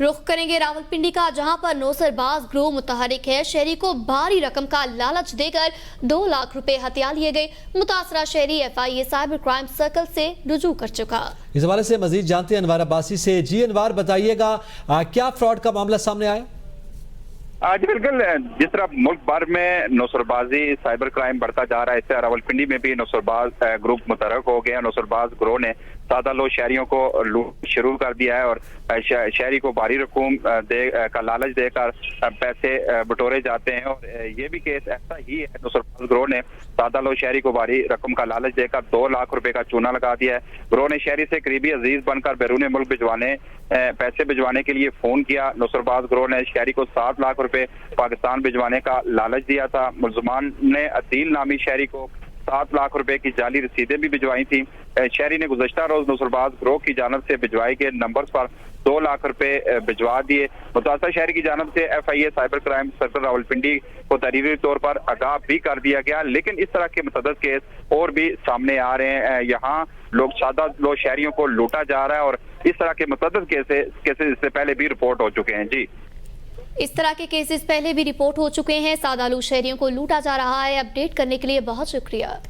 रुख करेंगे रावलपिंडी का, जहां पर नौसरबाज ग्रोह मुतहरिक है। शहरी को भारी रकम का लालच देकर 2 लाख रुपए हथिया लिए गए। मुतासरा शहरी FIA साइबर क्राइम सर्कल से रुजू कर चुका। इस हवाले से मजीद जानते हैं अनवर अब्बासी से। जी अनवर, बताइएगा क्या फ्रॉड का मामला सामने आया? जी बिल्कुल, जिस तरह मुल्क भर में नौसरबाजी साइबर क्राइम बढ़ता जा रहा है, इससे रावलपिंडी में भी नौसरबाज ग्रुप मुतहरक हो गया। नौसरबाज ग्रोह ने सादा लो शहरियों को लूट शुरू कर दिया है और शहरी को भारी रकूम का लालच देकर पैसे बटोरे जाते हैं। और ये भी केस ऐसा ही है। नौसरबाज ग्रोह ने सादा लो शहरी को भारी रकम का लालच देकर 2 लाख रुपए का चूना लगा दिया है। ग्रोह ने शहरी से करीबी अजीज बनकर बैरून मुल्क पैसे भिजवाने के लिए फोन किया। नौसरबाज ग्रोह ने शहरी को 7 लाख रुपए पाकिस्तान भिजवाने का लालच दिया था। मुलजमान ने अदील नामी शहरी को 7 लाख रुपए की जाली रसीदें भी भिजवाई थी। शहरी ने गुज़श्ता रोज नौसरबाज ग्रोह की जानब से भिजवाए गए नंबर पर 2 लाख रुपए भिजवा दिए। मुतासर शहरी की जानब से FIA cyber crime circle Rawalpindi को तहरीरी तौर पर आगाह भी कर दिया गया। लेकिन इस तरह के मुतअद्दिद केस और भी सामने आ रहे हैं। यहाँ लोग सादा लोग शहरियों को लूटा जा रहा है और इस तरह के मुतअद्दिद केसेस इससे पहले भी रिपोर्ट हो चुके हैं। जी, इस तरह के केसेस पहले भी रिपोर्ट हो चुके हैं। सादा लो शहरियों को लूटा जा रहा है। अपडेट करने के लिए बहुत शुक्रिया।